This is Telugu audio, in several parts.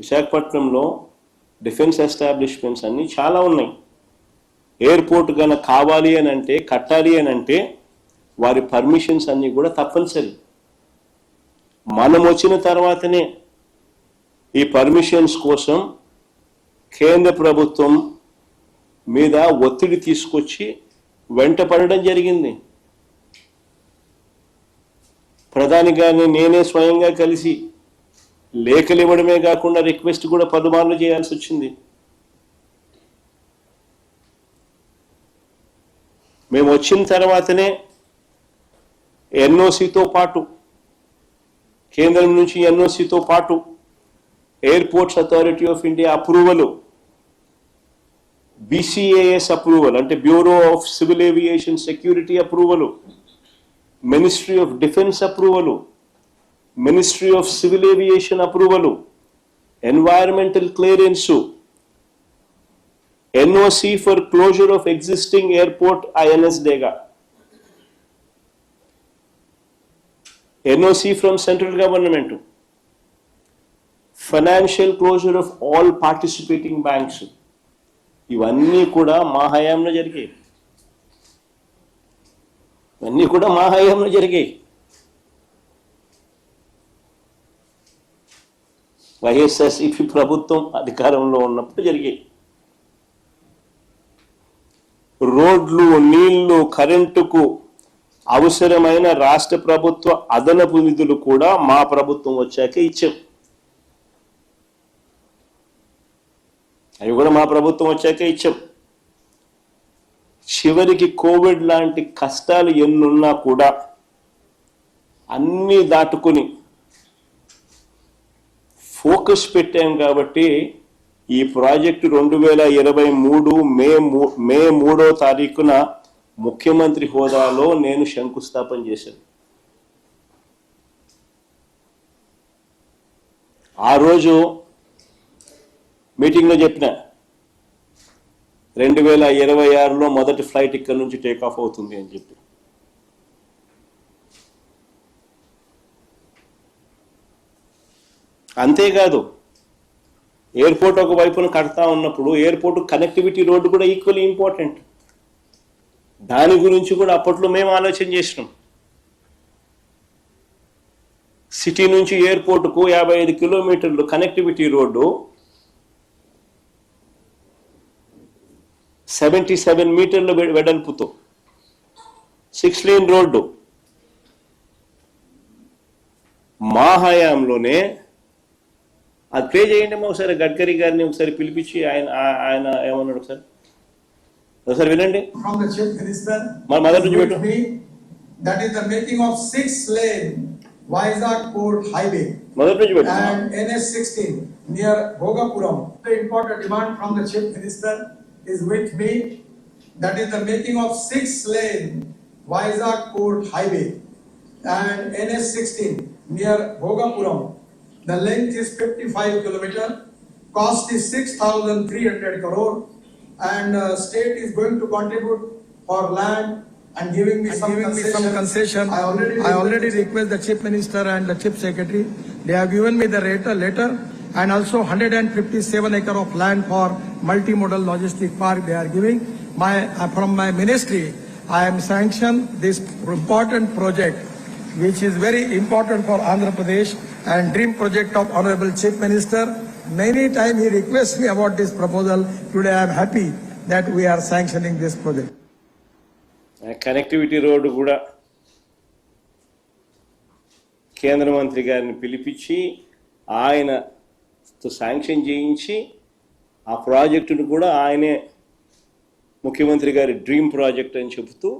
విశాఖపట్నంలో డిఫెన్స్ ఎస్టాబ్లిష్మెంట్స్ అన్నీ చాలా ఉన్నాయి. ఎయిర్పోర్ట్ కనుక కావాలి అని అంటే, కట్టాలి అని అంటే వారి పర్మిషన్స్ అన్నీ కూడా తప్పనిసరి. మనం వచ్చిన తర్వాతనే ఈ పర్మిషన్స్ కోసం కేంద్ర ప్రభుత్వం మీద ఒత్తిడి తీసుకొచ్చి వెంట పడడం జరిగింది. ప్రధాని గారిని నేనే స్వయంగా కలిసి లేఖలు ఇవ్వడమే కాకుండా రిక్వెస్ట్ కూడా పలుమార్లు చేయాల్సి వచ్చింది. మేము వచ్చిన తర్వాతనే ఎన్ఓసితో పాటు, కేంద్రం నుంచి ఎన్ఓసితో పాటు airports authority of India approval, BCAS approval అంటే bureau of civil aviation security approval, ministry of defence approval, ministry of civil aviation approval, environmental clearance, NOC for closure of existing airport INS Dega, NOC from central government, financial closure of all participating banks. ఇవన్నీ కూడా మా హయాంలో జరిగాయి. ఇవన్నీ కూడా మా హయాంలో జరిగాయి. వైఎస్ఆర్సీపీ ప్రభుత్వం అధికారంలో ఉన్నప్పుడు జరిగాయి. రోడ్లు, నీళ్లు, కరెంటుకు అవసరమైన రాష్ట్ర ప్రభుత్వ అదనపు నిధులు కూడా మా ప్రభుత్వం వచ్చాకే ఇచ్చాం. అవి కూడా మా ప్రభుత్వం వచ్చాకే ఇచ్చాం. చివరికి కోవిడ్ లాంటి కష్టాలు ఎన్నున్నా కూడా అన్నీ దాటుకుని ఫోకస్ పెట్టాం కాబట్టి ఈ ప్రాజెక్టు 2023 మే 3వ తారీఖున ముఖ్యమంత్రి హోదాలో నేను శంకుస్థాపన చేశాను. ఆ రోజు మీటింగ్లో చెప్పిన 2026లో మొదటి ఫ్లైట్ ఇక్కడి నుంచి టేక్ ఆఫ్ అవుతుంది అని చెప్పి. అంతేకాదు, ఎయిర్పోర్ట్ ఒక వైపున కడతా ఉన్నప్పుడు ఎయిర్పోర్ట్ కనెక్టివిటీ రోడ్డు కూడా ఈక్వల్లీ ఇంపార్టెంట్. దాని గురించి కూడా అప్పట్లో మేము ఆలోచన చేసినాం. సిటీ నుంచి ఎయిర్పోర్టుకు 55 కిలోమీటర్లు కనెక్టివిటీ రోడ్డు, 77 మీటర్ల వెడల్పుతో 6 లేన్ రోడ్డు మా హయాంలోనే. అది ప్లే చేయండి ఒకసారి, గడ్కరీ గారిని ఒకసారి పిలిపించి ఆయన ఏమన్నాడు ఒకసారి వినండి. మొదటి నుంచి పెట్టు. That is the making of 6 lane Vizag Port Highway మొదటి నుంచి పెట్టు. And NS16 near Bhogapuram. The important demand from the Chief Minister is with me. That is the making of 6 lane Vizag Port Highway and NS16 near Bhogapuram. The length is 55 kilometer, cost is 6,300 crore, and state is going to contribute for land and giving me some concession. I already request the Chief Minister and the Chief Secretary. They have given me the letter and also 157 acre of land for multimodal logistic park they are giving. From my ministry, I am sanctioned this important project, which is very important for Andhra Pradesh and dream project of Honorable Chief Minister. Many times he requests me about this proposal. Today I am happy that we are sanctioning this project. Connectivity road కూడా కేంద్ర మంత్రి గారిని పిలిపించి ఆయనతో శాంక్షన్ చేయించి ఆ ప్రాజెక్టును కూడా ఆయనే ముఖ్యమంత్రి గారి డ్రీమ్ ప్రాజెక్ట్ అని చెబుతూ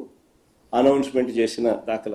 అనౌన్స్మెంట్ చేసిన దాఖలా.